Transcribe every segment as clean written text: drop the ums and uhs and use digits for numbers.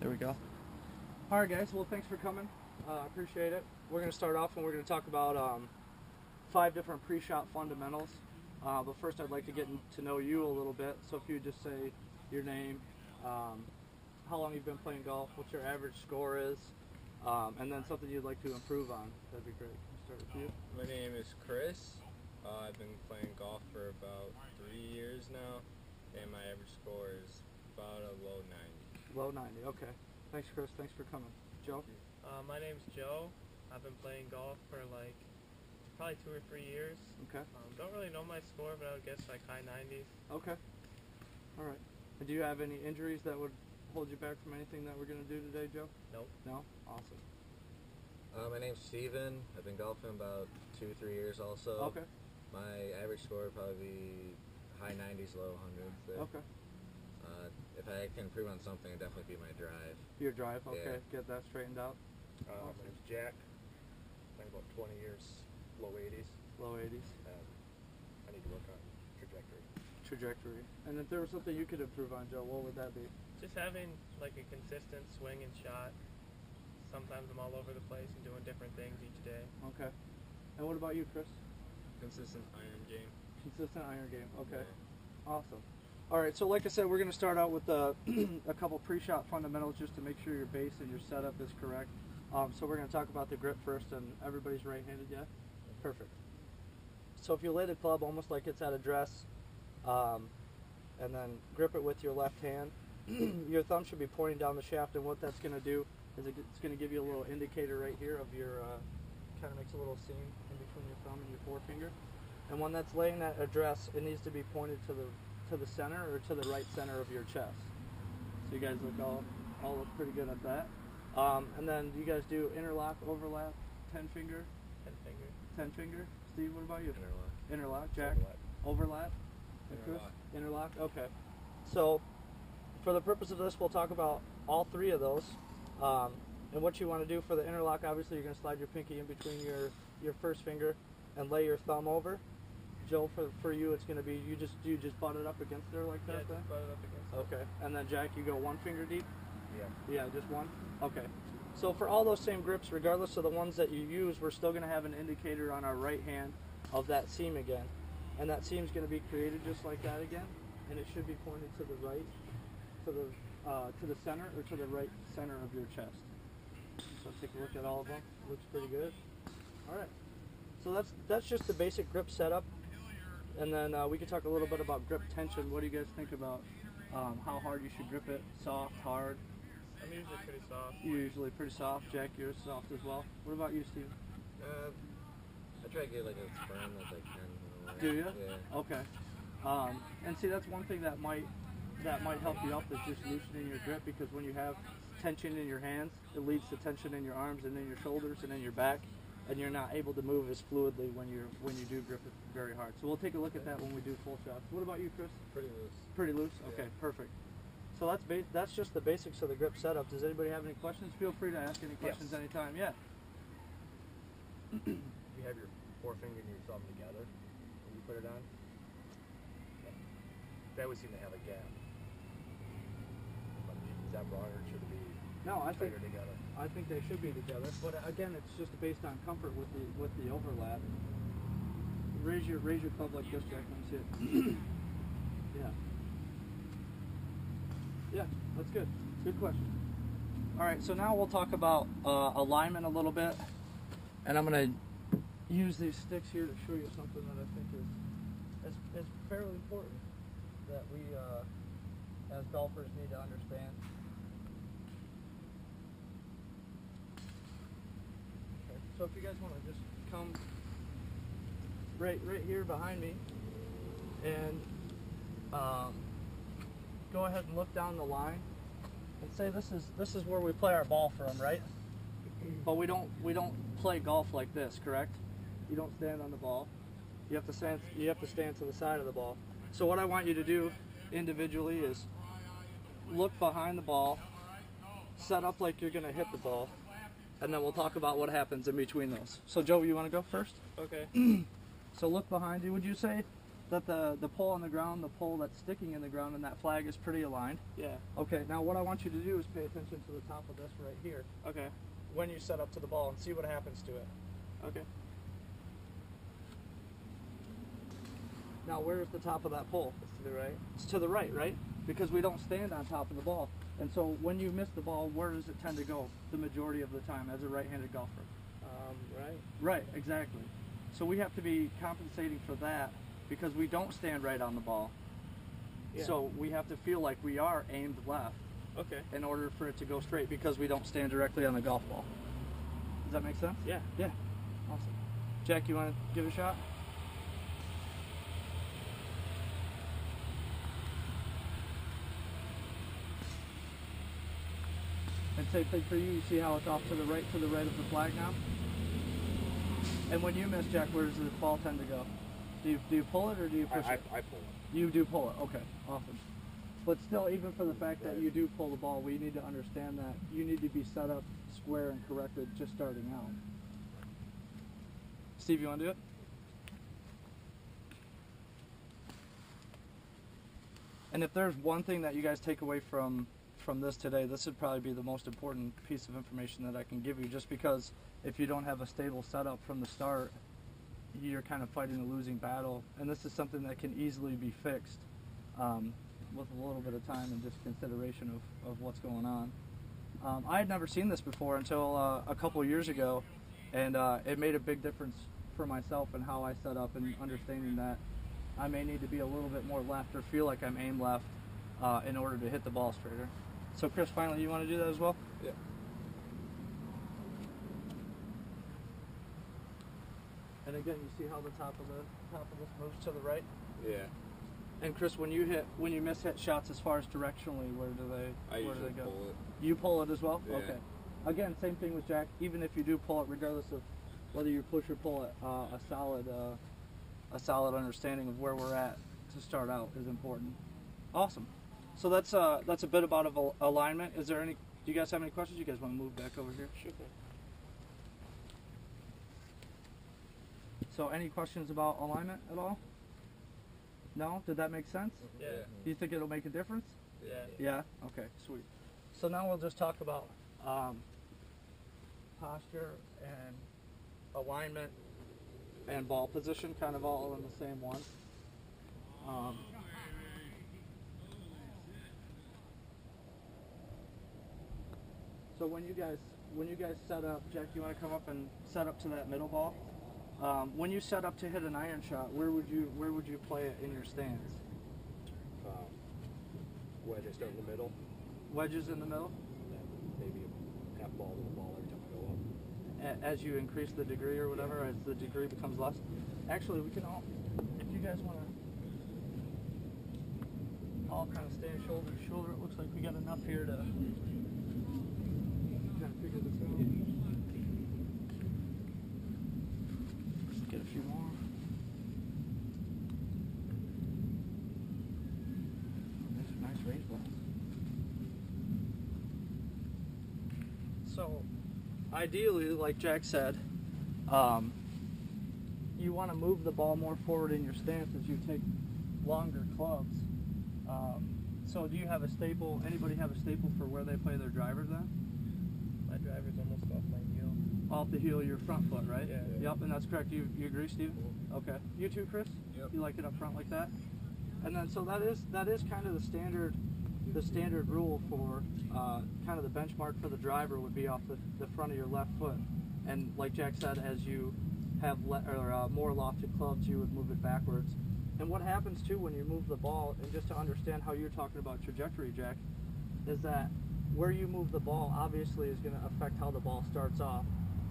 There we go. All right, guys. Well, thanks for coming. Appreciate it. We're going to start off and we're going to talk about 5 different pre-shot fundamentals. But first, I'd like to get to know you a little bit. So if you just say your name, how long you've been playing golf, what your average score is, and then something you'd like to improve on, that'd be great. Start with you. My name is Chris. I've been playing golf for about 3 years now, and my average score is about a low 90. Low 90. Okay. Thanks, Chris. Thanks for coming. Joe. My name's Joe. I've been playing golf for probably 2 or 3 years. Okay. Don't really know my score, but I would guess like high 90s. Okay. All right. And do you have any injuries that would hold you back from anything that we're going to do today, Joe? Nope. No? Awesome. My name's Steven. I've been golfing about 2 or 3 years also. Okay. My average score would probably be high 90s, low 100s there. Okay. If I can improve on something, it'd definitely be my drive. Your drive, okay. Yeah. Get that straightened out. My name's Jack. Playing about 20 years, low 80s. Low 80s. I need to work on trajectory. Trajectory. And if there was something you could improve on, Joe, what would that be? Just having like a consistent swing and shot. Sometimes I'm all over the place and doing different things each day. Okay. And what about you, Chris? Consistent iron game. Consistent iron game. Okay. Yeah. Awesome. All right, so like I said, we're going to start out with a couple pre-shot fundamentals just to make sure your base and your setup is correct. So we're going to talk about the grip first, and everybody's right-handed, yeah? Perfect. So if you lay the club almost like it's at address, and then grip it with your left hand, your thumb should be pointing down the shaft, and what that's going to do is it's going to give you a little indicator right here of your, kind of makes a little seam in between your thumb and your forefinger. And when that's laying at address, it needs to be pointed to the center or to the right center of your chest. So you guys all look pretty good at that. And then you guys do interlock, overlap, 10 finger? 10 finger. 10 finger. Steve, what about you? Interlock. Interlock. Jack? Overlap. And Chris? Interlock. Interlock. Okay. So for the purpose of this, we'll talk about all 3 of those. And what you want to do for the interlock, obviously you're going to slide your pinky in between your first finger and lay your thumb over. Joe, for you, it's going to be you just butt it up against there like that. Yeah, just butt it up against. Okay. And then Jack, you go 1 finger deep. Yeah. Yeah, just 1. Okay. So for all those same grips, regardless of the ones that you use, we're still going to have an indicator on our right hand of that seam again, and that seam is going to be created just like that again, and it should be pointed to the right, to the center or to the right center of your chest. So take a look at all of them. Looks pretty good. All right. So that's just the basic grip setup. And then we can talk a little bit about grip tension. What do you guys think about how hard you should grip it? Soft, hard? I'm usually pretty soft. You're usually pretty soft. Jack, you're soft as well. What about you, Steve? I try to get like as firm as I can. Do you? Yeah. Okay. And see, that's one thing that might help you out is just loosening your grip, because when you have tension in your hands, it leads to tension in your arms and in your shoulders and in your back, and you're not able to move as fluidly when you do grip it very hard. So we'll take a look at that when we do full shots. What about you, Chris? Pretty loose. Pretty loose? Okay, Yeah. perfect. So that's just the basics of the grip setup. Does anybody have any questions? Feel free to ask any questions anytime. Yeah. You have your forefinger and your thumb together when you put it on. They always seem to have a gap. Is that wrong, or should it be No, I think tighter together? I think they should be together. But again, it's just based on comfort with the overlap. Raise your club like this, Jack. Let me see it. Yeah. Yeah, that's good. Good question. All right, so now we'll talk about alignment a little bit, and I'm going to use these sticks here to show you something that I think is fairly important that we as golfers need to understand. Okay, so if you guys want to just come right here behind me and go ahead and look down the line and say this is where we play our ball from, right? But we don't play golf like this, correct? You don't stand on the ball. You have to stand to the side of the ball. So what I want you to do individually is look behind the ball, set up like you're going to hit the ball, and then we'll talk about what happens in between those. So Joe, you want to go first? Okay. So look behind you. Would you say that the pole on the ground, the pole that's sticking in the ground, and that flag is pretty aligned? Yeah. Okay, now what I want you to do is pay attention to the top of this right here Okay. when you set up to the ball and see what happens to it. Okay. Now, where's the top of that pole? It's to the right. It's to the right, right? Because we don't stand on top of the ball. And so when you miss the ball, where does it tend to go the majority of the time as a right-handed golfer? Right. Right, exactly. So we have to be compensating for that because we don't stand right on the ball. Yeah. So we have to feel like we are aimed left Okay. in order for it to go straight because we don't stand directly on the golf ball. Does that make sense? Yeah. Yeah. Awesome. Jack, you want to give it a shot? And same thing for you. You see how it's off to the right of the flag now? And when you miss, Jack, where does the ball tend to go? Do you pull it or do you push I it? pull it. You do pull it. Okay, awesome. But still, even for the fact that you do pull the ball, we need to understand that you need to be set up square and corrected just starting out. Steve, you want to do it? And if there's one thing that you guys take away from this today, this would probably be the most important piece of information that I can give you, just because if you don't have a stable setup from the start, you're kind of fighting a losing battle. And this is something that can easily be fixed with a little bit of time and just consideration of what's going on. I had never seen this before until a couple of years ago, and it made a big difference for myself and how I set up and understanding that I may need to be a little bit more left or feel like I'm aimed left in order to hit the ball straighter. So Chris, finally, you want to do that as well? Yeah. And again, you see how the top of this moves to the right. Yeah. And Chris, when you miss hit shots as far as directionally, where do they usually go? pull it. You pull it as well? Yeah. Okay. Again, same thing with Jack. Even if you do pull it, regardless of whether you push or pull it, a solid understanding of where we're at to start out is important. Awesome. So that's a bit about alignment. Is there any? Do you guys have any questions? You guys want to move back over here? Sure. So any questions about alignment at all? No? Did that make sense? Yeah. Do you think it'll make a difference? Yeah. Yeah? Okay, sweet. So now we'll just talk about posture and alignment and ball position, kind of all in the same one. So when you guys set up, Jack, you want to come up and set up to that middle ball? When you set up to hit an iron shot, where would you play it in your stance? Wedge, I start in the middle. Wedges in the middle? Maybe a half ball to the ball every time I go up. As you increase the degree or whatever, as the degree becomes less. Actually, we can all, if you guys want to all kind of stand shoulder to shoulder, it looks like we got enough here to kind of figure this out. Get a few more. These are nice range balls. So, ideally, like Jack said, you want to move the ball more forward in your stance as you take longer clubs. So do you have a staple, anybody have a staple for where they play their drivers then? My driver's almost off my heel. Off the heel of your front foot, right? Yeah. Yep, and that's correct. You agree, Steve? Okay. You too, Chris? Yep. You like it up front like that? And then so that is kind of the standard rule for kind of the benchmark for the driver would be off the front of your left foot. And like Jack said, as you have more lofted clubs, you would move it backwards. And what happens too when you move the ball, and just to understand how you're talking about trajectory, Jack, is that where you move the ball obviously is going to affect how the ball starts off.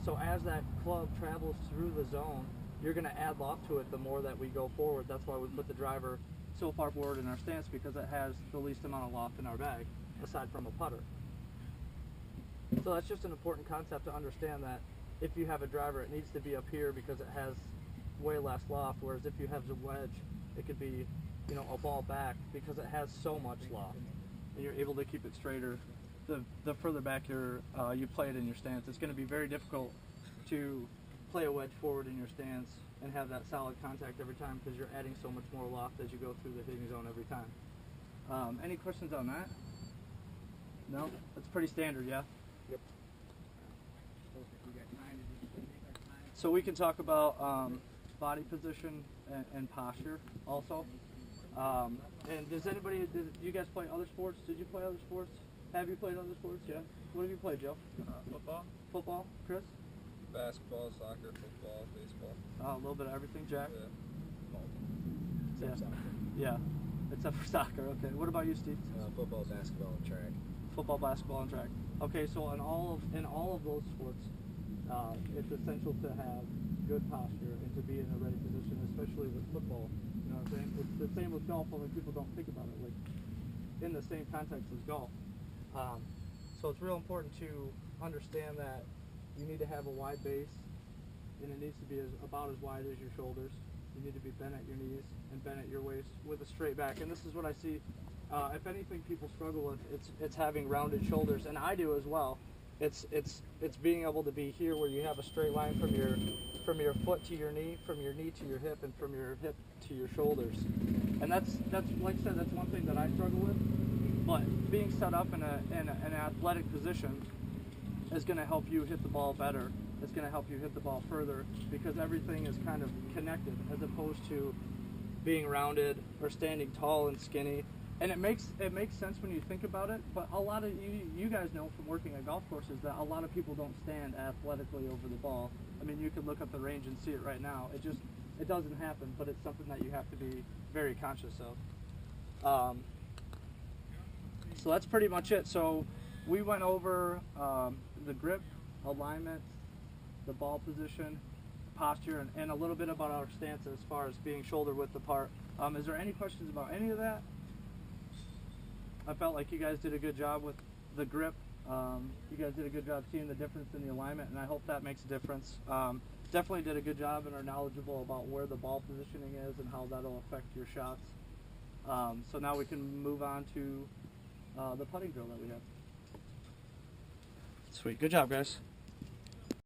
So as that club travels through the zone, you're going to add loft to it the more that we go forward. That's why we put the driver so far forward in our stance, because it has the least amount of loft in our bag, aside from a putter. So that's just an important concept to understand, that if you have a driver, it needs to be up here because it has way less loft, whereas if you have a wedge, it could be, a ball back because it has so much loft, and you're able to keep it straighter. The further back you play it in your stance, it's going to be very difficult to play a wedge forward in your stance and have that solid contact every time because you're adding so much more loft as you go through the hitting zone every time. Any questions on that? No? That's pretty standard, yeah? Yep. So we can talk about body position and posture also. And does anybody, do you guys play other sports? Did you play other sports? Have you played other sports? Yeah. What have you played, Joe? Football. Football? Chris? Basketball, soccer, football, baseball. A little bit of everything, Jack? Yeah. Yeah. Yeah. Except for soccer. Okay. What about you, Steve? Football, basketball, and track. Football, basketball, and track. Okay, so in all of those sports, it's essential to have good posture and to be in a ready position, especially with football. You know what I'm saying? It's the same with golf, only people don't think about it like in the same context as golf. So it's real important to understand that you need to have a wide base, and it needs to be about as wide as your shoulders. You need to be bent at your knees and bent at your waist with a straight back. And this is what I see. If anything, people struggle with it's having rounded shoulders, and I do as well. It's being able to be here where you have a straight line from your foot to your knee, from your knee to your hip, and from your hip to your shoulders. And that's like I said, that's one thing that I struggle with. But being set up in an athletic position is going to help you hit the ball better. It's going to help you hit the ball further because everything is kind of connected as opposed to being rounded or standing tall and skinny. And it makes sense when you think about it, but a lot of you guys know from working at golf courses that a lot of people don't stand athletically over the ball. I mean, you could look at the range and see it right now. It doesn't happen, but it's something that you have to be very conscious of. So that's pretty much it. So we went over the grip, alignment, the ball position, posture, and a little bit about our stance as far as being shoulder width apart. Is there any questions about any of that? I felt like you guys did a good job with the grip. You guys did a good job seeing the difference in the alignment, and I hope that makes a difference. Definitely did a good job and are knowledgeable about where the ball positioning is and how that'll affect your shots. So now we can move on to the putting drill that we have. Sweet. Good job, guys.